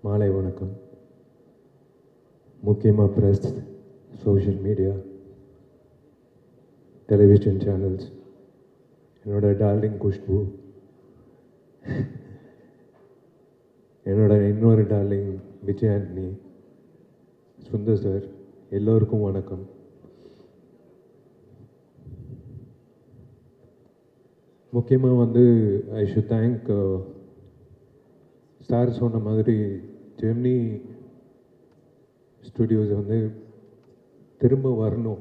மாலை வணக்கம். முக்கியமாக press, social media, television channels, என்னோட டார்லிங் குஷ்பு, என்னோட இன்னொரு டார்லிங் விஜய் ஆண்டனி, சுந்தர் சார், எல்லோருக்கும் வணக்கம். முக்கியமாக ஐ ஷுட் தேங்க் சார் சொன்ன மாதிரி ஜெமினி ஸ்டுடியோஸ் திரும்ப வரணும்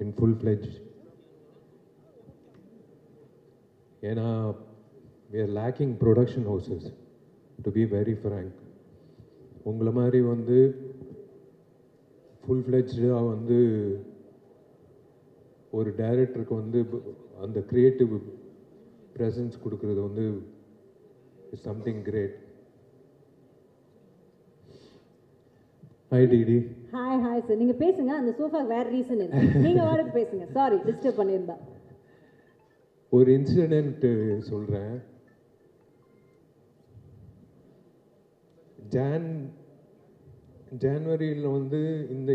இன் ஃபுல் ஃப்ளெஜ். ஏன்னா we are lacking production houses, to be very frank. உங்களை மாதிரி ஃபுல் ஃப்ளெஜ்டாக ஒரு டைரக்டருக்கு அந்த க்ரியேட்டிவ் ப்ரெசன்ஸ் கொடுக்குறது is something great. Hi Didi. Hi sir. நீங்க பேசுங்க. அந்த சோஃபா வேற ரீசன் இருக்கு. நீங்க வாடகை பேசுங்க. சாரி டிஸ்டர்ப் பண்ணிருந்தா. ஒரு இன்சிடென்ட் சொல்றேன். ஜனவரியில்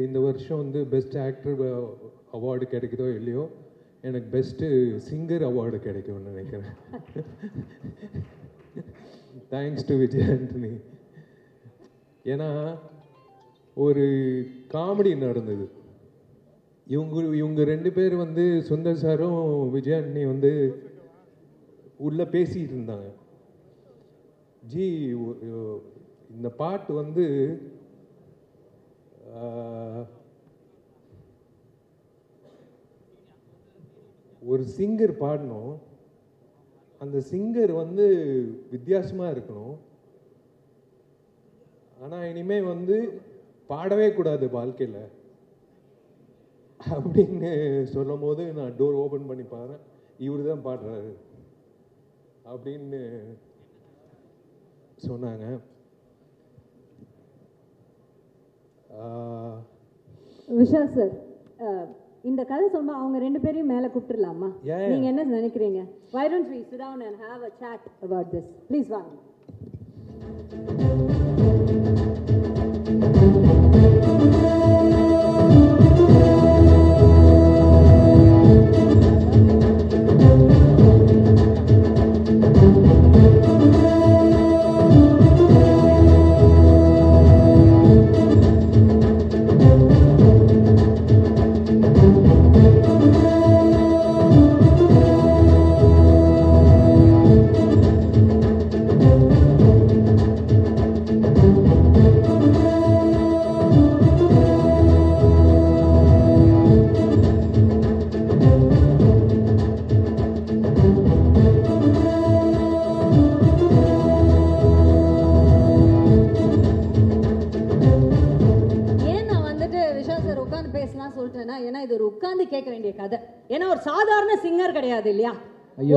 இந்த வருஷம் பெஸ்ட் ஆக்டர் அவார்டு கிடைக்குதோ இல்லையோ, எனக்கு பெஸ்ட்டு சிங்கர் அவார்டு கிடைக்கும்னு நினைக்கிறேன். Thanks to Vijay Antony. ஏன்னா ஒரு காமெடி நடந்தது. இவங்க ரெண்டு பேர் சுந்தர் சாரும் விஜய் ஆண்டனி உள்ள பேசிட்டு இருந்தாங்க. ஜி இந்த பாட்டு ஒரு சிங்கர் பாடணும், அந்த சிங்கர் வித்தியாசமாக இருக்கணும், ஆனால் இனிமே பாடவே கூடாது வாழ்க்கையில் அப்படின்னு சொல்லும் போது நான் டோர் ஓப்பன் பண்ணி பாரு, இவர் தான் பாடுறாரு அப்படின்னு சொன்னாங்க. விஷால் சார், இந்த கதை சொல்லும்போது அவங்க ரெண்டு பேரையும் மேலே கூப்பிட்டுலாமா? நீங்க என்ன நினைக்கிறீங்க? Why don't we sit down and have a chat about this? Please வாங்க. கேட்க வேண்டிய கதை. ஏன்னா ஒரு சாதாரண சிங்கர் கிடையாது இல்லையா,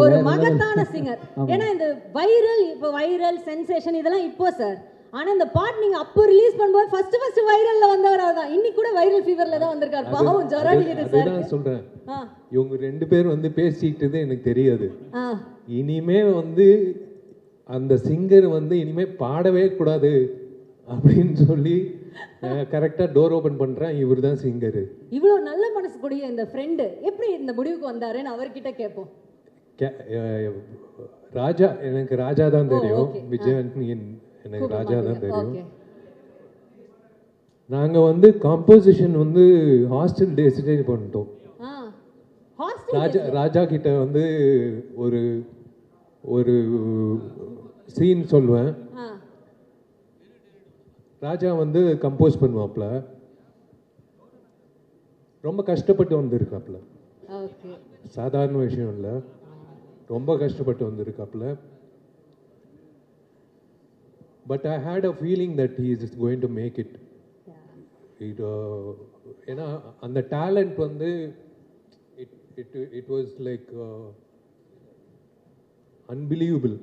ஒரு மகத்தான சிங்கர். ஏன்னா இந்த வைரல் சென்சேஷன் இதெல்லாம் இப்போ சார். ஆனா இந்த பாட்டு நீங்க அப்போ ரிலீஸ் பண்ணும்போது ஃபர்ஸ்ட் வைரல்ல வந்தவர் தான். இன்னைக்கு கூட வைரல் ஃபீவர்ல தான் வந்திருக்காரு. பாவம் ஜரம் அடிக்குது சார். நான் சொல்றேன், இவங்க ரெண்டு பேர் பேசிக்கிட்டது எனக்கு தெரியாது. இனிமே அந்த சிங்கர் இனிமே பாடவே கூடாது அப்படின்னு சொல்லி கரெக்டா டோர் ஓபன் பண்றேன். இவர் தான் சிங்கர். இவ்வளவு நல்ல மனசு கூடிய இந்த ஃப்ரெண்ட் எப்படி இந்த முடிவுக்கு வந்தாருன்னு அவர்கிட்ட கேட்போம். ராஜா, எனக்கு ராஜா தான் தெரியும். விஜய் ஆண்டனி எனக்கு ராஜா தான் தெரியும். நாங்க காம்போசிஷன் ஹாஸ்டல் டேஸ்ல பண்ணிட்டோம். ராஜா கிட்ட ஒரு ஒரு சீன் சொல்லுவேன். ராஜா கம்போஸ் பண்ணுவாப்ல. ரொம்ப கஷ்டப்பட்டு வந்திருக்காப்ல. சாதாரண விஷயம் இல்லை, ரொம்ப கஷ்டப்பட்டு வந்திருக்காப்ல. But I hate a feeling that he is going to make it. ஏன்னா அந்த talent it was like unbelievable.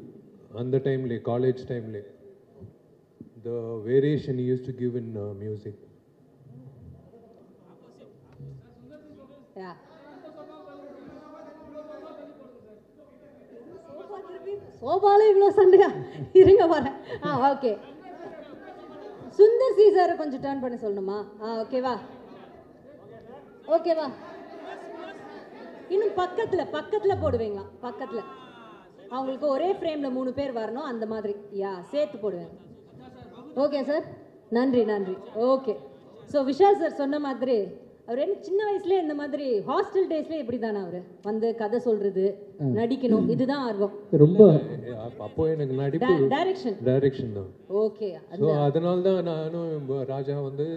அந்த டைம்லே, காலேஜ் டைம்லே, the variation he used to give in music. Yeah. சோபால இவ்வளோ சண்டையா? இருங்க வரேன். ஓகே. சுந்தர் சி சார் கொஞ்சம் டர்ன் பண்ண சொல்லணுமா? ஓகேவா? ஓகேவா? இன்னும் பக்கத்துல போடுவீங்களா? பக்கத்துல அவங்களுக்கு ஒரே ஃப்ரேம்ல 3 பேர் வரணும், அந்த மாதிரி சேர்த்து போடுவேன். ஓகே சார், நன்றி. ஓகே. ஸோ விஷால் சார் சொன்ன மாதிரி அவர் சின்ன வயசுல இந்த மாதிரி ஹாஸ்டல் டேஸ்ல இப்படி தானே அவரு வந்து கதை சொல்றது, நடிக்கணும், இதுதான் ஆர்வம் ரொம்ப. அப்போ எனக்கு நடிப்பு டைரக்ஷன் தான். ஓகே. ஸோ அதனால தான் நானும் ராஜா வந்து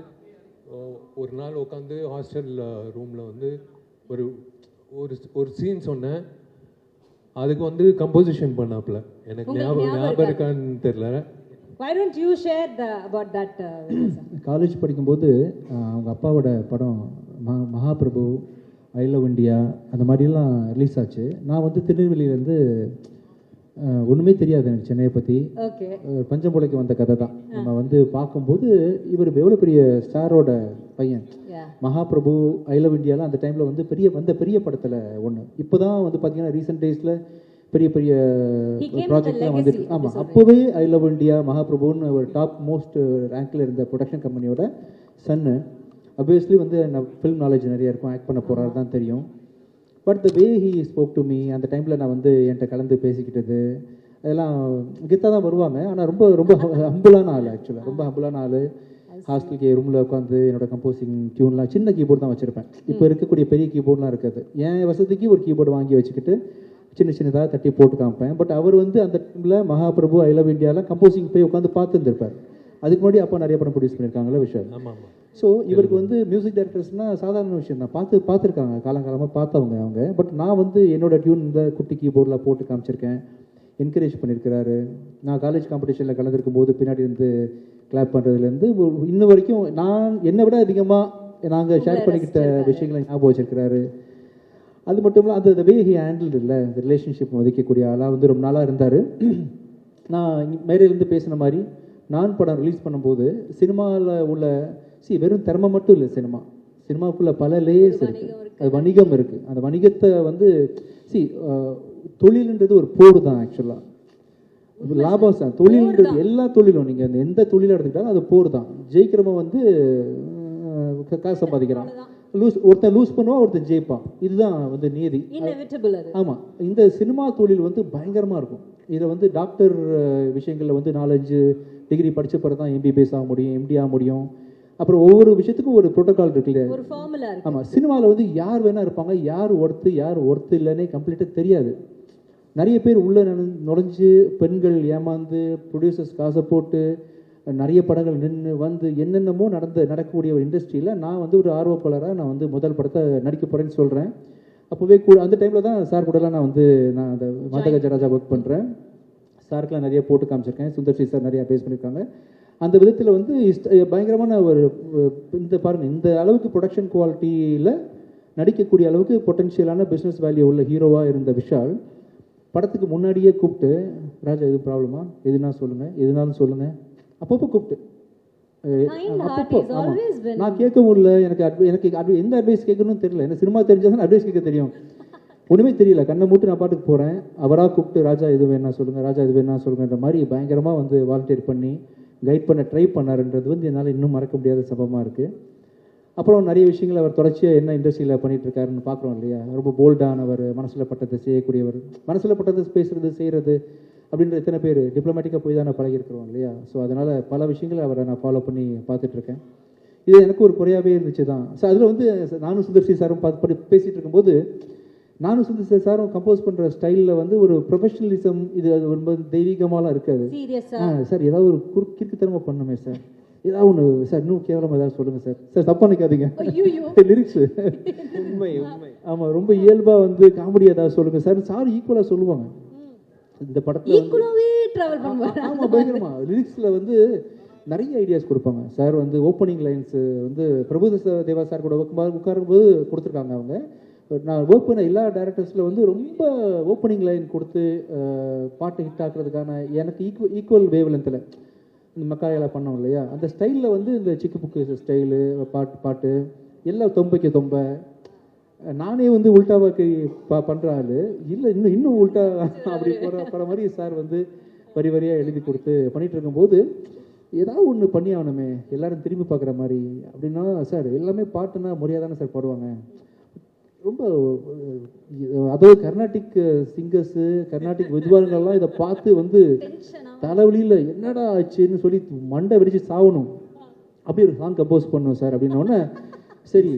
ஒரு நாள் உட்காந்து ஹாஸ்டல் ரூம்ல வந்து ஒரு ஒரு சீன் சொன்னேன். அதுக்கு வந்து கம்போசிஷன் பண்ணாப்ல. எனக்கு ஞாபகம் இருக்கான்னு தெரியல. Why don't you share about that? College படிக்கும்போது அவங்க அப்பாவோட படம் மகாபிரபு, ஐ லவ் இண்டியா அந்த மாதிரிலாம் ரிலீஸ் ஆச்சு. நான் வந்து திருநெல்வேலியிலேருந்து ஒன்றுமே தெரியாது எனக்கு சென்னையை பற்றி. பஞ்சம்புலைக்கு வந்த கதை தான். நம்ம வந்து பார்க்கும்போது இவர் எவ்வளோ பெரிய ஸ்டாரோட பையன். மகாபிரபு, ஐ லவ் இண்டியாலாம் அந்த டைமில் வந்து பெரிய படத்தில் ஒன்று. இப்போ தான் வந்து பார்த்தீங்கன்னா ரீசெண்ட் டேஸில் பெரிய ப்ராஜெக்ட்லாம் வந்துட்டு. ஆமாம், அப்போவே ஐ லவ் இண்டியா, மகாபிரபுன்னு ஒரு டாப் மோஸ்ட் ரேங்கில் இருந்த ப்ரொடக்ஷன் கம்பெனியோட சன்னு. அப்வியஸ்லி வந்து நான் ஃபில்ம் நாலேஜ் நிறையா இருக்கும், ஆக்ட் பண்ண போகிறாரு தான் தெரியும். But the way he spoke to me, அந்த டைமில் நான் வந்து என்கிட்ட கலந்து பேசிக்கிட்டது அதெல்லாம் கெத்தாக தான் வருவாங்க. ஆனால் ரொம்ப ரொம்ப ஹம்பிளான ஆள். ஆக்சுவலாக ரொம்ப ஹம்பிளான ஆள். ஹாஸ்டலுக்கு ரூமில் உட்காந்து என்னோட கம்போசிங் டியூன்லாம் சின்ன கீபோர்டு தான் வச்சுருப்பேன். இப்போ இருக்கக்கூடிய பெரிய கீபோர்ட்லாம் இருக்காது. என் வசதிக்கு ஒரு கீபோர்டு வாங்கி வச்சுக்கிட்டு சின்னதாக தட்டி போட்டு காமிப்பேன். பட் அவர் வந்து அந்த டைமில் மகாபிரபு, ஐ லவ் இண்டியாவில் கம்போசிங் போய் உட்காந்து பார்த்துருந்துருப்பார். அதுக்கு முன்னாடி அப்போ நிறைய படம் ப்ரொடியூஸ் பண்ணியிருக்காங்களே விஷயம். ஸோ இவருக்கு வந்து மியூசிக் டைரக்டர்ஸ்னால் சாதாரண விஷயம் தான். பார்த்துருக்காங்க, காலங்காலமாக பார்த்தவங்க அவங்க. பட் நான் வந்து என்னோட டியூன் இந்த குட்டி கீபோர்டில் போட்டு காமிச்சிருக்கேன், என்கரேஜ் பண்ணியிருக்கிறாரு. நான் காலேஜ் காம்படிஷனில் கலந்துருக்கும் போது பின்னாடி இருந்து கிளாப் பண்ணுறதுலேருந்து இன்ன வரைக்கும் நான் என்னை விட அதிகமாக நாங்கள் ஷேர் பண்ணிக்கிட்ட விஷயங்களை ஞாபகம் வச்சிருக்கிறாரு. அது மட்டும் இல்லை, அந்த வே ஹி ஹேண்டில் இல்லை இந்த ரிலேஷன்ஷிப் மதிக்கக்கூடிய ஆளாக வந்து ரொம்ப நாளாக இருந்தார். நான் மேடையிலேருந்து பேசின மாதிரி நான் படம் ரிலீஸ் பண்ணும்போது சினிமாவில் உள்ள வெறும் திறமை மட்டும் இல்லை, சினிமாவுக்குள்ள பல லேயர்ஸ் இருக்குது, அது வணிகம் இருக்குது. அந்த வணிகத்தை வந்து தொழில்ன்றது ஒரு போர் தான். ஆக்சுவலாக லாபம் தான் தொழில்ன்றது. எல்லா தொழிலும் நீங்கள் எந்த தொழிலை எடுத்துக்கிட்டாலும் அது போர் தான். ஜெயிக்கிறவன் வந்து காசு சம்பாதிக்கிறான், ஒருத்தன் லூஸ் பண்ணுவான், ஒருத்தன் ஜெயிப்பான். இதுதான் வந்து நீதி. ஆமாம், இந்த சினிமா தொழில் வந்து பயங்கரமாக இருக்கும். இதை வந்து டாக்டர் விஷயங்களில் வந்து 4-5 டிகிரி படித்த பிறகு தான் MBBS ஆக முடியும், MD ஆக முடியும். அப்புறம் ஒவ்வொரு விஷயத்துக்கும் ஒரு ப்ரோட்டோகால் இருக்கு இல்லையா? ஆமாம், சினிமாவில் வந்து யார் வேணா இருப்பாங்க, யார் ஒர்த்து இல்லைன்னே கம்ப்ளீட்டாக தெரியாது. நிறைய பேர் உள்ளே நுழைஞ்சு பெண்கள் ஏமாந்து ப்ரொடியூசர்ஸ் காசை போட்டு நிறைய படங்கள் நின்று வந்து என்னென்னமோ நடக்கக்கூடிய ஒரு இண்டஸ்ட்ரியில் நான் வந்து ஒரு ஆர்வப்பாளராக நான் வந்து முதல் படத்தை நடிக்க போகிறேன்னு சொல்கிறேன். அப்போவே அந்த டைமில் தான் சார் கூடலாம் நான் அந்த மாதகஜராஜா ஒர்க் பண்ணுறேன். சாருக்கெலாம் நிறைய போட்டு காமிச்சிருக்கேன். சுந்தர் சி சார் நிறையா பேஸ் பண்ணியிருக்காங்க. அந்த விதத்தில் வந்து பயங்கரமான ஒரு இந்த பாருங்கள், இந்த அளவுக்கு ப்ரொடக்ஷன் குவாலிட்டியில் நடிக்கக்கூடிய அளவுக்கு பொட்டன்ஷியலான பிஸ்னஸ் வேல்யூ உள்ள ஹீரோவாக இருந்த விஷால் படத்துக்கு முன்னாடியே கூப்பிட்டு, ராஜா எதுவும் ப்ராப்ளமா, எதுனாலும் சொல்லுங்கள் அப்பப்போ கூப்பிட்டு நான் கேட்க முடியல. எனக்கு எந்த அட்வைஸ் கேட்கணும்னு தெரியல. எனக்கு சினிமா தெரிஞ்சாதான் அட்வைஸ் கேட்க தெரியும். ஒன்றுமே தெரியல, கண்ணை மூட்டு நான் பாட்டுக்கு போகிறேன். அவராக கூப்பிட்டு ராஜா இது வேணா சொல்லுங்கன்ற மாதிரி பயங்கரமாக வந்து வாலண்டியர் பண்ணி கைட் பண்ண ட்ரை பண்ணாருன்றது வந்து என்னால் இன்னும் மறக்க முடியாத சம்பவமாக இருக்குது. அப்புறம் நிறைய விஷயங்கள் அவர் தொடர்ச்சியாக என்ன இண்டஸ்ட்ரியில் பண்ணிகிட்டு இருக்காருன்னு பார்க்குறோம் இல்லையா? ரொம்ப போல்டானவர், மனசில் பட்டதை செய்யக்கூடியவர், மனசில் பட்டதை பேசுறது செய்கிறது அப்படின்ற எத்தனை பேர் டிப்ளமேட்டிக்காக போய் தான் நான் பழகிருக்கிறோம் இல்லையா? ஸோ அதனால் பல விஷயங்களை அவரை நான் ஃபாலோ பண்ணி பார்த்துட்ருக்கேன். இது எனக்கு ஒரு குறையாகவே இருந்துச்சு தான். ஸோ அதில் வந்து நானும் சுந்தர் சி சாரும் பேசிகிட்டு இருக்கும்போது நானும் சுந்தர் சாரும் கம்போஸ் பண்ணுற ஸ்டைலில் வந்து ஒரு ப்ரொஃபஷனலிசம், இது அது ரொம்ப தெய்வீகமாலாம் இருக்காது. சார் ஏதாவது ஒரு கிறுக்குத்தனமாக பண்ணுமே சார், ஏதாவது ஒன்று சார், இன்னும் கேவலமாக ஏதாவது சொல்லுங்கள் சார் தப்பா நினைக்காதீங்க. லிரிக்ஸு ஆமாம், ரொம்ப இயல்பாக வந்து காமெடி ஏதாவது சொல்லுங்கள் சார் ஈக்குவலாக சொல்லுவாங்க. இந்த படத்தில் ஆமாம் பயங்கரமா லிரிக்ஸில் வந்து நிறைய ஐடியாஸ் கொடுப்பாங்க. சார் வந்து ஓப்பனிங் லைன்ஸு வந்து பிரபு தேவா சார் கூட உட்காரும்போது கொடுத்துருக்காங்க. அவங்க நான் ஒர்க் பண்ண எல்லா டைரக்டர்ஸில் வந்து ரொம்ப ஓப்பனிங் லைன் கொடுத்து பாட்டு ஹிட் ஆக்குறதுக்கான எனக்கு ஈக்குவல் வேவ் லென்த்தில் இந்த மக்காயெல்லாம் பண்ணோம் இல்லையா? அந்த ஸ்டைலில் வந்து இந்த சிக்கு புக்கு ஸ்டைலு பாட்டு எல்லாம் தொம்பைக்கு தொம்ப நானே வந்து உல்டாவாக்கு பண்ணுற ஆள் இல்லை, இன்னும் உல்டா அப்படி போகிற மாதிரி சார் வந்து வரியாக எழுதி கொடுத்து பண்ணிகிட்டு இருக்கும்போது ஏதாவது ஒன்று பண்ணி ஆகணுமே, எல்லாரும் திரும்பி பார்க்குற மாதிரி அப்படின்னா. சார் எல்லாமே பாட்டுனா முறையாக தானே சார் பாடுவாங்க. ரொம்ப அதாவது கர்நாடிக் சிங்கர்ஸு, கர்நாடிக் வித்வான்கள்லாம் இதை பார்த்து வந்து தலைவலியில் என்னடா ஆச்சுன்னு சொல்லி மண்டை வெடிச்சு சாகணும். அப்படி ஒரு சாங் கம்போஸ் பண்ணுவோம் சார் அப்படின்னோடனே, சரி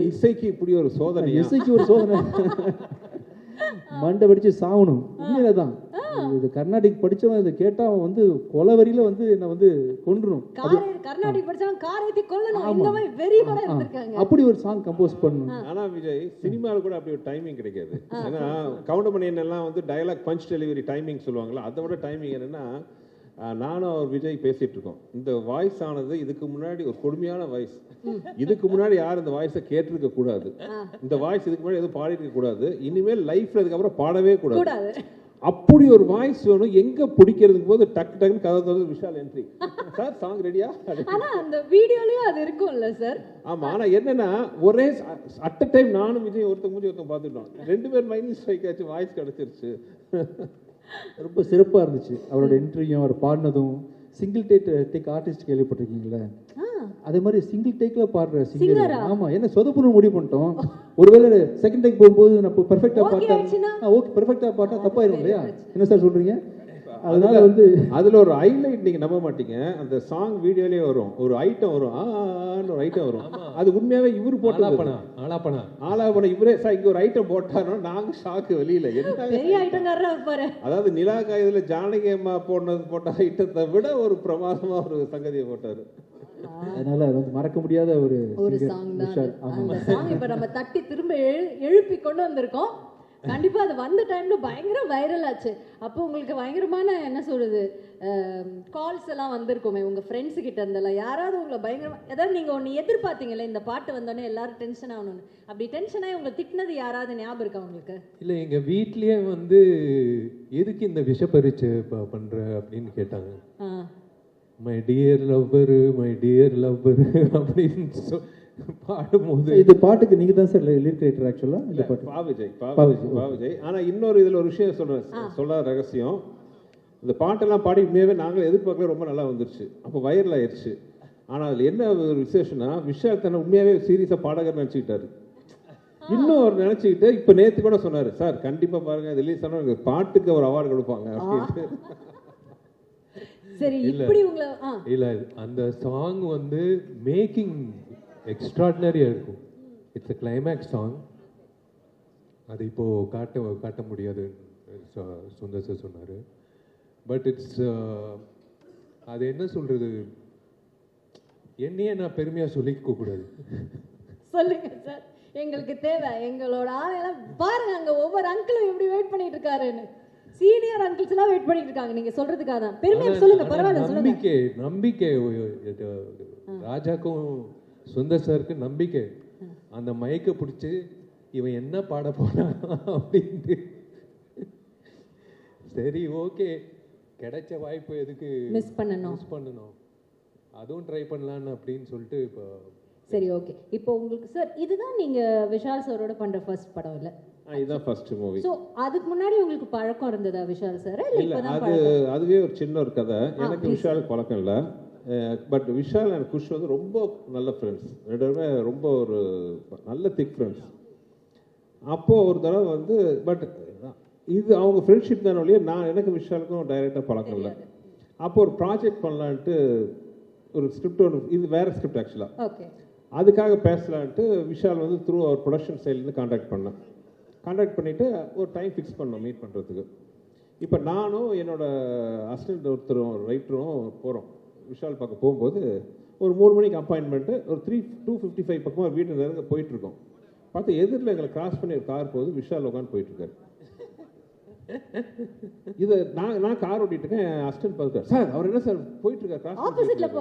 இசைக்கு இப்படி ஒரு சோதனை, இசைக்கு ஒரு சோதனை, மண்டை வெடிச்சு சாகணும். உண்மையில தான் இது கர்நாடிக் படிச்சவன் இதை கேட்டா அவன் வந்து கொலவரியில வந்து என்ன வந்து கொன்றுணும். கர்நாடிக் படிச்சவன் காரேத்தி கொல்லணும், இந்த மாதிரி வெறியோட இருந்திருக்காங்க. அப்படி ஒரு சாங் கம்போஸ் பண்ணணும். ஆனா விஜய் சினிமாவில் கூட அப்படி ஒரு டைமிங் கிடைக்காது. ஏன்னா கவுண்டமணி எல்லாம் வந்து டயலாக் பஞ்ச் டெலிவரி டைமிங் சொல்லுவாங்களா, அதை விட டைமிங் என்னன்னா, நானும் அவர் விஜய் பேசிட்டு இருக்கோம். இந்த வாய்ஸ் ஆனது இதுக்கு முன்னாடி ஒரு கொடுமையான வாய்ஸ். இதுக்கு முன்னாடி யாரும் இந்த வாய்ஸை கேட்டிருக்க கூடாது, இந்த வாய்ஸ் இதுக்கு முன்னாடி எதுவும் பாடிருக்க கூடாது, இனிமேல் லைஃப்ல இதுக்கப்புறம் பாடவே கூடாது. அப்படி ஒரு வாய்ஸ் வேணும். எங்க பிடிக்கிறதுக்கு போது டக் டக்குன்னு கதை தோறது விஷால் என்ட்ரி, சார் சாங் ரெடியா? ஆனா அந்த வீடியோலயும் அது இருக்கும்ல சார். ஆமா, ஆனா என்னன்னா ஒரே அட் அ டைம் நானும் விஜய் ஒருத்தங்க மூஞ்சி ஒருத்தங்க பார்த்துட்டோம், 2 பேர் மைண்ட் ஸ்ட்ரைக் ஆச்சு, வாய்ஸ் கிடைச்சிருச்சு. ரொம்ப சிறப்பாக இருந்துச்சு அவரோட என்ட்ரியும், அவர் பாடினதும். சிங்கிள் டேக் ஆர்டிஸ்ட் கேள்விப்பட்டிருக்கீங்களா? அதே மாதிரி சிங்கிள் டேக்ல பாடுற சிங்கர். ஆமா, என்ன சொதப்புன்னு முடிவு பண்ணிட்டோம். ஒருவேளை செகண்ட் டேக் போகும்போது நம்ம பெர்ஃபெக்ட்டா பாட்டா, ஓகே பெர்ஃபெக்ட்டா பாட்டா தப்பாயிரும் இல்லையா? என்ன சார் சொல்றீங்க? அதனால வந்து அதுல ஒரு ஹைலைட் நீங்க நம்ப மாட்டீங்க, அந்த சாங் வீடியோலயே வரும் ஒரு ஐட்டம் வரும், ஒரு ஐட்டம் வரும். அது உண்மையாவே இவரு போட்டது, ஆலாபனா இவரே. சார் இங்க ஒரு ஐட்டம் போட்டாரோ, நாங்க ஷாக்கு வெளியில. என்ன பெரிய ஐட்டம்காரரா இருப்பாரு. அதாவது நிலா காயத்துல ஜானகி அம்மா போட்ட ஐட்டத்தை விட ஒரு பிரமாதமா ஒரு சங்கதியை போட்டாரு. அதனால வந்து மறக்க முடியாத ஒரு சாங் தான் அந்த சாங். இப்ப நம்ம தட்டி திரும்ப எழுப்பி கொண்டு வந்திருக்கோம். கண்டிப்பா அது வந்த டைம்ல பயங்கர வைரல் ஆச்சு. அப்போ உங்களுக்கு பயங்கரமான என்ன சொல்றது கால்ஸ் எல்லாம் வந்திருக்குமே உங்க ஃப்ரெண்ட்ஸ் கிட்ட இருந்தெல்லாம். யாராவது உங்களை பயங்கரமா ஏதாவது நீங்க ஒன்று எதிர்பார்த்தீங்களே, இந்த பாட்டு வந்தோடனே எல்லாரும் டென்ஷன் ஆகணும்னு, அப்படி டென்ஷன் ஆகி உங்களை திட்டினது யாராவது ஞாபகம் இருக்கா உங்களுக்கு? இல்லை, எங்க வீட்லயே வந்து எதுக்கு இந்த விஷ பரீட்சை பண்ற அப்படின்னு கேட்டாங்க. மை டியர் லவ்வர் அப்படின்னு பாடும்போது, இந்த பாட்டுக்கு நீங்க தான் சார் லிரிக் ரைட்டர் ஆக்சுவலா. இந்த பாட்டு பாவிஜய். ஆனா இன்னொரு இதுல ஒரு விஷயம் சொல்ல ரகசியம், இந்த பாட்டெல்லாம் பாடி உண்மையாவே நாங்களும் எதிர்பார்க்கல, ரொம்ப நல்லா வந்துருச்சு. அப்போ வைரல் ஆயிடுச்சு. ஆனா அதுல என்ன ஒரு விசேஷம்னா, விஷால் தன்னை உண்மையாவே சீரியஸா பாடகர் நினைச்சுக்கிட்டாரு. இன்னும் அவர் நினைச்சுக்கிட்டு இப்ப நேத்து கூட சொன்னாரு, சார் கண்டிப்பா பாருங்க ரிலீஸ் ஆனா பாட்டுக்கு ஒரு அவார்டு கொடுப்பாங்க அப்படின்ட்டு. சரி, இப்படி உங்களை இல்ல அந்த சாங் வந்து மேக்கிங் எக்ஸ்ட்ராடினரியா இருக்கும். It's a climax song. அது இப்போ காட்ட முடியாது சுந்தர் சார் சொன்னாரு. பட் இட்ஸ் அது என்ன சொல்றது, என்னையே நான் பெருமையா சொல்லிக்க கூடாது. சொல்லுங்க சார், எங்களுக்கு தேவை. எங்களோட ஆளெல்லாம் பாருங்க, அங்க ஒவ்வொரு அங்கிளும் எப்படி வெயிட் பண்ணிட்டு இருக்காருன்னு. சீனியர் அங்கிள்ஸ் எல்லாம் வெயிட் பண்ணிட்டு இருக்காங்க நீங்க சொல்றதுக்காக தான். பெருமையா சொல்லுங்க, பரவாயில்ல சொல்லுங்க. நம்பிக்கை ராஜாக்கும் சுந்தர் சாருக்கு நம்பிக்கை. அந்த மைக்கை பிடிச்சி இவன் என்ன பாட போறான் அப்படின்ட்டு, சரி ஓகே கிடைச்ச வாய்ப்பு எதுக்கு மிஸ் பண்ணணும், அதுவும் ட்ரை பண்ணலான்னு அப்படின்னு சொல்லிட்டு இப்போ. சரி ஓகே, இப்போ உங்களுக்கு சார் இதுதான் நீங்க விஷால் சாரோட பண்ற ஃபர்ஸ்ட் படம் இல்ல? இதுதான் ஃபர்ஸ்ட் மூவி. சோ அதுக்கு முன்னாடி உங்களுக்கு பழக்கம் இருந்ததா விஷால் சார்? இல்ல, அதுவே ஒரு சின்ன ஒரு கதை. எனக்கு விஷாலுக்கு பழக்கம் இல்லை. பட் விஷால் அண்ட் குஷ் வந்து ரொம்ப நல்ல ஃப்ரெண்ட்ஸ், 2 பேருமே ரொம்ப ஒரு நல்ல திக் ஃப்ரெண்ட்ஸ். அப்போது ஒரு தடவை வந்து, பட் இது அவங்க ஃப்ரெண்ட்ஷிப் தானே ஒழிய எனக்கு விஷாலுக்கும் டைரெக்டாக பழக்கம் இல்லை. அப்போ ஒரு ப்ராஜெக்ட் பண்ணலான்ட்டு ஒரு ஸ்கிரிப்ட் ஒன்று, இது வேறு ஸ்கிரிப்ட் ஆக்சுவலாக, அதுக்காக பேசலான்ட்டு விஷால் வந்து த்ரூ அவர் ப்ரொடக்ஷன் சைட்லேருந்து கான்டாக்ட் பண்ணிவிட்டு ஒரு டைம் ஃபிக்ஸ் பண்ணோம் மீட் பண்ணுறதுக்கு. இப்போ நானும் என்னோட அசிஸ்டன்ட் ஒருத்தரும் ரைட்டரும் போகிறோம். விஷால் பார்க்க போகும்போது ஒரு 3 மணிக்கு அப்பாயின்மெண்ட்டு, ஒரு 2:55 பக்கமாக வீட்டு நெருங்க போயிட்டுருக்கோம். பார்த்து எதிரில் எங்களை கிராஸ் பண்ணி ஒரு கார் போகுது, விஷால் உட்காந்து போயிட்டுருக்காரு. இது நான் கார் ஓட்டிட்டு இருக்கேன், அசிஸ்டன்ட் பார்த்துட்டார், சார் அவர் என்ன சார் போயிட்டுருக்காரு, ஆப்போசிட்டில்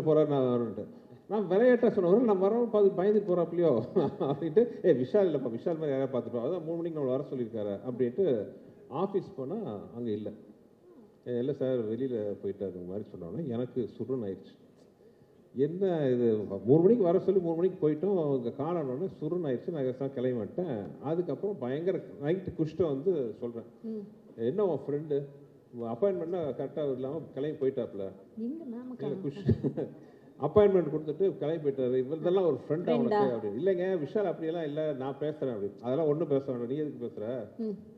போகிறாரு. நான் விளையாட்டாக சொன்னவர், நான் வரவும் பார்த்து பயந்துட்டு போகிறாப்பிலையோ அப்படின்ட்டு, விஷால் இல்லைப்பா, விஷால் மாதிரி யாராவது பார்த்துட்டோம், அதான் 3 மணிக்கு நம்மளை வர சொல்லியிருக்காரு அப்படின்ட்டு ஆஃபீஸ் போனால் அங்கே இல்லை சார் வெளியில் போயிட்டாரு மாதிரி சொன்னோன்னே எனக்கு சுருன்னு ஆயிடுச்சு. என்ன இது 3 மணிக்கு வர சொல்லி 3 மணிக்கு போயிட்டோம், அங்கே காணணுன்னே சுருன்னு ஆயிடுச்சு. நான் கிளம்பி வந்துட்டேன். அதுக்கப்புறம் பயங்கர நைட்டு குஷ்டம் வந்து சொல்கிறேன், என்ன உன் ஃப்ரெண்டு அப்பாயின்மெண்ட்னா கரெக்டாக இல்லாமல் கிளம்பி போயிட்டாப்புல. எங்க மேமக்கா இல்லை குஷ் அப்பாயின்மெண்ட் கொடுத்துட்டு கிளம்பி போயிட்டாரு. இவர்தெல்லாம் ஒரு ஃப்ரெண்ட் அவனுக்கு அப்படின்னு. இல்லைங்க விஷால் அப்படியெல்லாம் இல்லை, நான் பேசுகிறேன் அப்படின்னு. அதெல்லாம் ஒன்றும் பேச வேண்டாம், நீ எதுக்கு பேசுகிற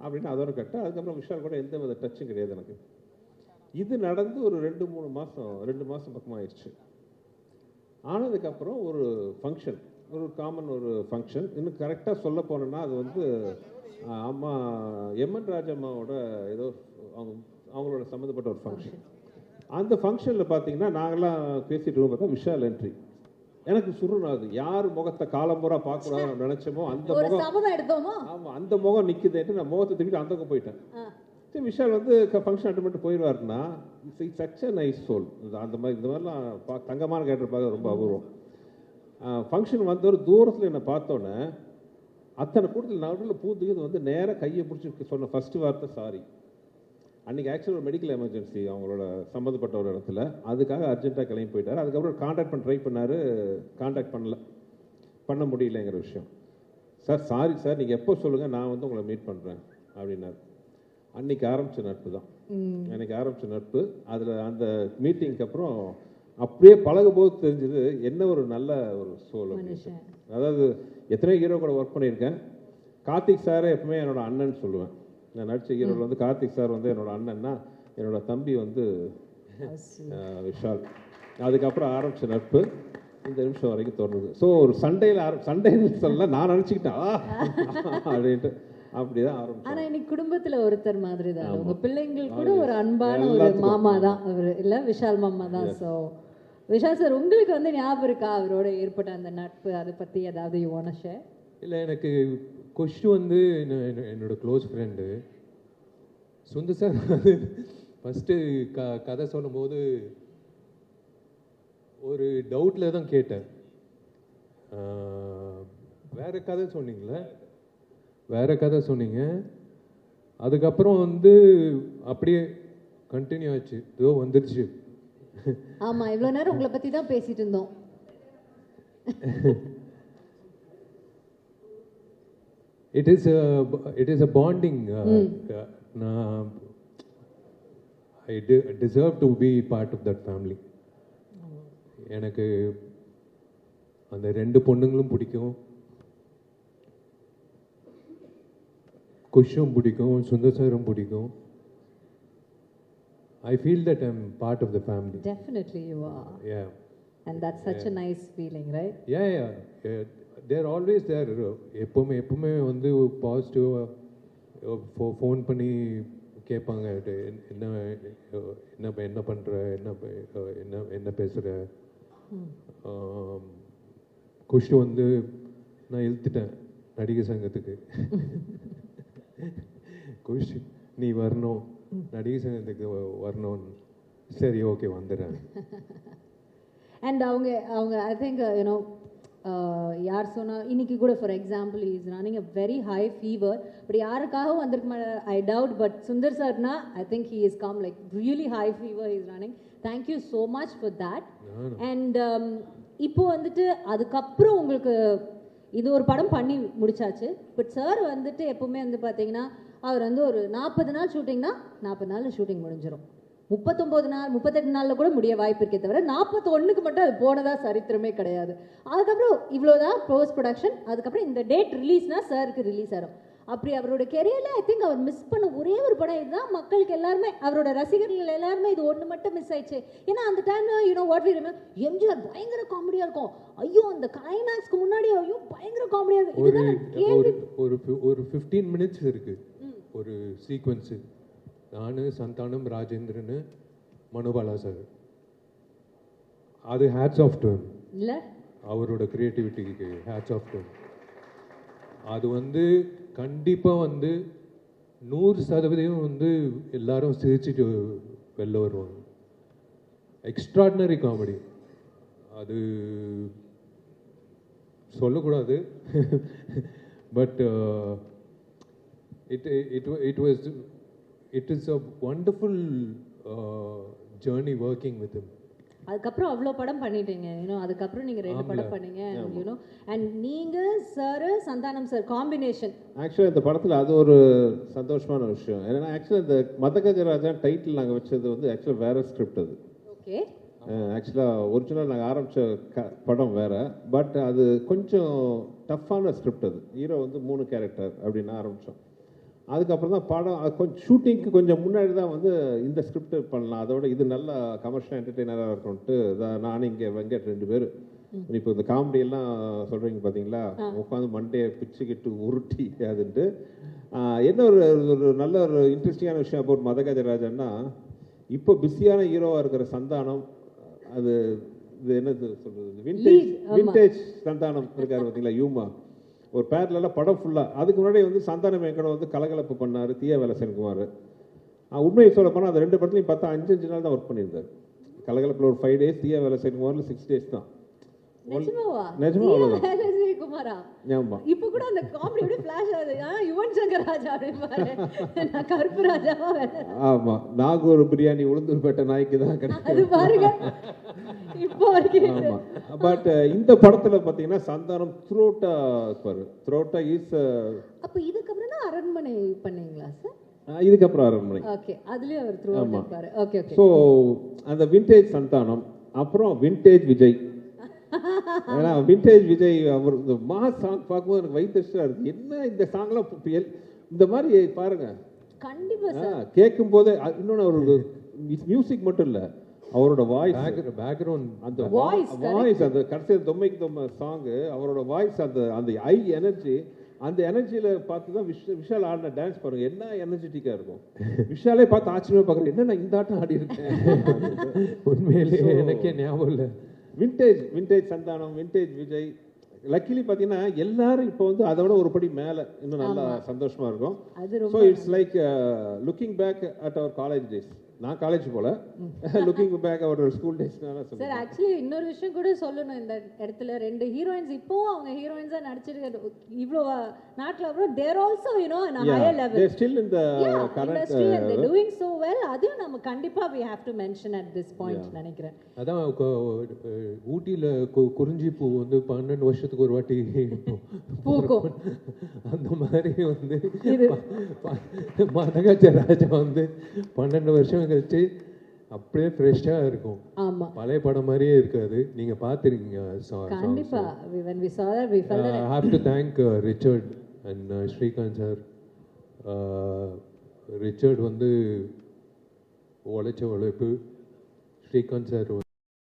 அப்படின்னு அதோட கட்ட. அதுக்கப்புறம் விஷால் கூட எந்த வித டச்சும் கிடையாது எனக்கு. இது நடந்து ஒரு 2 மாதம் பக்கமாக ஆயிடுச்சு. ஆனதுக்கப்புறம் ஒரு ஃபங்க்ஷன், ஒரு காமன் ஒரு ஃபங்க்ஷன். இன்னும் கரெக்டாக சொல்ல போனோன்னா அது வந்து அம்மா எம்என் ராஜம்மாவோட ஏதோ அவங்களோட சம்மந்தப்பட்ட ஒரு ஃபங்க்ஷன். அந்த ஃபங்க்ஷனில் பார்த்தீங்கன்னா நாங்கள்லாம் பேசிட்டு இருக்கோம். பார்த்தா விஷால் என்ட்ரி. எனக்கு சுருணாது, யார் முகத்தை காலம்பூரா பார்க்கக்கூடாதுன்னு நினைச்சோமோ அந்த முகம் எடுத்தோமோ, ஆமாம் அந்த முகம் நிற்குதுன்ட்டு நான் முகத்தை தூக்கிட்டு அந்த பக்கம் போயிட்டேன். சரி விஷால் வந்து ஃபங்க்ஷன் அட்டன் பண்ணிட்டு போயிடுவாருன்னா it's such a nice soul. அந்த மாதிரி இந்த மாதிரிலாம் தங்கமான கேரக்டர் பார்க்க ரொம்ப அபூர்வம். ஃபங்க்ஷன் வந்தவர் தூரத்தில் என்னை பார்த்தோன்னே அத்தனை கூட்டத்தில் நடுவில் பூந்துக்கு வந்து நேராக கையை பிடிச்சி சொன்ன ஃபர்ஸ்ட் வார்த்தை சாரி. அன்றைக்கி ஆக்சுவலாக ஒரு மெடிக்கல் எமர்ஜென்சி அவங்களோட சம்மந்தப்பட்ட ஒரு இடத்துல, அதுக்காக அர்ஜென்ட்டாக கிளம்பி போயிட்டார். அதுக்கப்புறம் காண்டாக்ட் பண்ண ட்ரை பண்ணார், காண்டாக்ட் பண்ண முடியலைங்கிற விஷயம். சார் சாரி சார், நீங்கள் எப்போ சொல்லுங்கள், நான் வந்து உங்களை மீட் பண்ணுறேன் அப்படின்னாரு. அன்றைக்கி ஆரம்பித்த நட்பு தான். அன்றைக்கி ஆரம்பித்த நட்பு. அதில் அந்த மீட்டிங்க்கு அப்புறம் அப்படியே பழகும் போது தெரிஞ்சது என்ன ஒரு நல்ல ஒரு சோல் அப்படின்னு. அதாவது எத்தனையோ ஹீரோ கூட ஒர்க் பண்ணியிருக்கேன். கார்த்திக் சாரை எப்பவுமே என்னோட அண்ணன் சொல்லுவேன். நான் நடித்த ஹீரோவில் வந்து கார்த்திக் சார் வந்து என்னோட அண்ணன்னா, என்னோட தம்பி வந்து விஷால். அதுக்கப்புறம் ஆரம்பித்த நட்பு இந்த நிமிஷம் வரைக்கும் தொடருது. ஸோ ஒரு சண்டைன்னு சொல்ல நான் நினச்சிக்கிட்டேன் அப்படின்ட்டு அப்படிதான் ஆரம்பிச்சோம். ஆனா இன்னைக்கு குடும்பத்துல ஒருத்தர் மாதிரி தான். உங்க பிள்ளைங்கள் கூட ஒரு அன்பான ஒரு மாமா தான் அவர், இல்ல விஷால் மாமா தான். ஸோ விஷால் சார், உங்களுக்கு வந்து ஞாபகம் இருக்கா அவரோட ஏற்பட்ட அந்த நட்பு? அதை பத்தி ஏதாவது யூ வாண்ட் டு ஷேர்? இல்லை, எனக்கு கொஷு வந்து என்னோட க்ளோஸ் ஃப்ரெண்டு சுந்தர் சார் வந்து ஃபஸ்ட்டு கதை சொல்லும்போது ஒரு டவுட்டில் தான் கேட்டேன். வேறு கதை சொன்னீங்களே, வேறு கதை சொன்னீங்க. அதுக்கப்புறம் வந்து அப்படியே கண்டினியூ ஆச்சு, ஏதோ வந்துருச்சு. ஆமா, இவ்வளோ நேரம் உங்களை பற்றி தான் பேசிட்டு இருந்தோம். It is a bonding. I deserve to be part of that family. எனக்கு அந்த 2 பொண்ணுங்களும் பிடிக்கும், குஷும் பிடிக்கும், சுந்தர் சாரும் பிடிக்கும். I feel that I'm part of the family. Definitely you are. Yeah. And that's such a nice feeling, right? Yeah. They're always there. எப்பவுமே வந்து பாசிட்டிவாக ஃபோன் பண்ணி கேட்பாங்க, என்ன பண்ணுற, என்ன பேசுகிற. குஷ் வந்து நான் இழுத்துட்டேன் நடிகர் சங்கத்துக்கு. குஷ் நீ வரணும், நடிகர் சங்கத்துக்கு வரணும். சரி ஓகே வந்துடுறேன். அண்ட் அவங்க ஐ திங்க் யூனோ யார் சொன்னால் இன்னைக்கு கூட for example is running a very high fever. But யாருக்காகவும் வந்திருக்க ஐ டவுட். பட் சுந்தர் சார்னா I think he is come like really high fever is running. Thank you so much for that. And இப்போ வந்துட்டு அதுக்கப்புறம் உங்களுக்கு இது ஒரு படம் பண்ணி முடிச்சாச்சு. பட் சார் வந்துட்டு எப்பவுமே வந்து பார்த்தீங்கன்னா அவர் வந்து ஒரு 40 நாள் ஷூட்டிங்னா 40 நாளில் ஷூட்டிங் முடிஞ்சிடும். 39 நாள் 38 நாளில் கூட முடிய வாய்ப்பு இருக்கே தவிர 41க்கு மட்டும் அது போனதா சரித்திரமே கிடையாது. அதுக்கப்புறம் இவ்வளோதான் போஸ்ட் ப்ரொடக்ஷன். அதுக்கப்புறம் இந்த டேட் ரிலீஸ்னா சாருக்கு ரிலீஸ் ஆகும். அப்படி அவரோட கெரியரில் ஐ திங்க் அவர் மிஸ் பண்ண ஒரே ஒரு படம் இதுதான். மக்களுக்கு எல்லாருமே, அவரோட ரசிகர்கள் எல்லாருமே இது ஒன்று மட்டும் மிஸ் ஆயிடுச்சு. ஏன்னா அந்த time you know what we remember, MGR பயங்கர காமெடியாக இருக்கும். ஐயோ அந்த கிளைமேக்ஸ்க்கு முன்னாடி ஐயோ பயங்கர காமெடியாக இருக்கும். ஒரு 15 மினிட்ஸ் இருக்கு ஒரு சீக்வன்ஸு. நான், சந்தானம், ராஜேந்திரன், மனோபாலா சார். அது ஹேட்ஸ் ஆஃப் டு இல்ல, அவரோட கிரியேட்டிவிட்டிக்கு ஹேட்ஸ் ஆஃப் டு. அது வந்து கண்டிப்பாக வந்து 100% வந்து எல்லாரும் சிரிச்சுட்டு வெளில வருவாங்க. Extraordinary comedy. அது சொல்லக்கூடாது. But it is a wonderful journey working with him. அதுக்கப்புறம் அவ்வளோ படம் பண்ணிட்டீங்க யூனோ, அதுக்கப்புறம் நீங்க 2 படம் பண்ணீங்க யூனோ, அண்ட் நீங்க சார் சந்தானம் சார் காம்பினேஷன். ஆக்சுவலாக இந்த படத்தில் அது ஒரு சந்தோஷமான விஷயம். ஏன்னா ஆக்சுவலாக இந்த மதகஜராஜா டைட்டில் நாங்கள் வச்சது வந்து ஆக்சுவலாக வேற ஸ்கிரிப்ட் அது. ஓகே. ஆக்சுவலாக ஒரிஜினல் நாங்கள் ஆரம்பித்த படம் வேறு, பட் அது கொஞ்சம் டஃப்பான ஸ்கிரிப்ட். அது ஹீரோ வந்து 3 கேரக்டர் அப்படின்னு ஆரம்பித்தோம். அதுக்கப்புறம் தான் படம் கொஞ்சம் ஷூட்டிங்க்கு கொஞ்சம் முன்னாடி தான் வந்து இந்த ஸ்கிரிப்ட் பண்ணலாம், அதோட இது நல்ல கமர்ஷியல் என்டர்டெய்னராக இருக்கும்ட்டு நானும் இங்கே வெங்கட் 2 பேர் இப்போ இந்த காமெடியெல்லாம் சொல்கிறீங்க பார்த்தீங்களா, உட்காந்து மண்டையை பிச்சுக்கிட்டு உருட்டி அதுன்ட்டு. என்ன ஒரு நல்ல ஒரு இன்ட்ரெஸ்டிங்கான விஷயம் அபவுட் மதகஜராஜன்னா, இப்போ பிஸியான ஹீரோவாக இருக்கிற சந்தானம், அது இது என்னது சொல்றது, விண்டேஜ் சந்தானம் இருக்காரு பார்த்தீங்களா, யூமா ஒரு பேரலாம் படம் ஃபுல்லாக. அதுக்கு முன்னாடி வந்து சந்தானம் எங்கட வந்து கலகலப்பு பண்ணார் தீயா வேலை சென்குமார். உண்மையை சொல்ல போனால் அந்த 2 படத்துலையும் பார்த்தா 5 நாள் தான் ஒர்க் பண்ணியிருந்தார். கலகலப்பில் ஒரு 5 days, தீயா வேலை சென்குமாரில் 6 days தான். நிஜமா குமாரா ஆமா. இப்போ கூட அந்த காமெடி அப்படியே ஃபிளாஷ் ஆகுது. யுவன் சங்கர் ராஜா அப்படிம்பாரு, நான் கருப்பு ராஜாவா வேலை. ஆமா, நாகூர் பிரியாணி உளுந்தூர்பேட்டை நாய்க்கு தான் அது கிடைக்கும் பாருங்க இப்போ வரைக்கும். ஆமா, பட் இந்த படத்துல பாத்தீங்கன்னா சந்தானம் த்ரோட்டா இருப்பாரு. த்ரோட்டா இஸ் அப்ப இதுக்கப்புறம் தான் அரண்மனை பண்ணீங்களா சார்? இதுக்கப்புறம் அரண்மனை. ஓகே, அதுலயும் அவர் த்ரோட்டா இருப்பாரு. Okay okay. ஸோ அந்த விண்டேஜ் சந்தானம், அப்புறம் விண்டேஜ் விஜய். ஏன்னா விண்டேஜ் விஜய் அவர் இந்த மாஸ் சாங் பார்க்கும்போது எனக்கு வயிற்றுச்சா இருக்கு. என்ன இந்த சாங்லாம் இந்த மாதிரி பாருங்க, கண்டிப்பா சார் கேட்கும் போது. இன்னொன்று அவரோட மியூசிக் மட்டும் இல்ல, அவரோட வாய்ஸ், பேக்ரவுண்ட், அந்த வாய்ஸ், அந்த கடைசி தொம்மைக்கு தொம்மை சாங், அவரோட வாய்ஸ், அந்த ஐ எனர்ஜி, அந்த எனர்ஜியில பார்த்து தான் விஷால் ஆடின டான்ஸ் பாருங்க, என்ன எனர்ஜெட்டிக்கா இருக்கும். விஷாலே பார்த்து ஆச்சரியமா பார்க்குறேன், என்ன நான் இந்த ஆட்டம் ஆடி இருக்கேன். உண்மையிலேயே எனக்கே ஞாபகம் இல்லை. Vintage Santhanam, vintage Vijay. Luckily பார்த்தீங்கன்னா எல்லாரும் இப்போ வந்து அதோட ஒரு படி மேலே, இன்னும் நல்லா சந்தோஷமா இருக்கும். So it's like looking back at our college days. நான் காலேஜ் போல, looking back our school days. Sir actually இன்னொரு விஷயம் கூட சொல்லணும் இந்த இடத்துல, 2 ஹீரோயின்ஸ் இப்போ அவங்க ஹீரோயின்ஸா நடிச்சிருக்க இவ்ளோ நாட்ல அப்புறம் there also you know in higher level, they still in the current industry and they doing so well. அதையும் நம்ம கண்டிப்பா we have to mention at this point நினைக்கிறேன். அதான் ஊட்டியில குறிஞ்சி பூ வந்து 12 வருஷத்துக்கு ஒரு வாட்டி பூக்கும். அந்த மாதிரி வந்து மதகஜராஜா வந்து 12 வருஷம் கழிச்சு அப்படியே ஃப்ரெஷ்ஷா இருக்கும். ஆமா, பழைய படம் மாதிரியே இருக்காது. நீங்க பார்த்திருக்கீங்க கண்டிப்பா. when we saw that we felt that. I have to thank Richard and Srikanth sir. Richard வந்து உழைச்ச உழைப்பு, ஸ்ரீகாந்த் சார்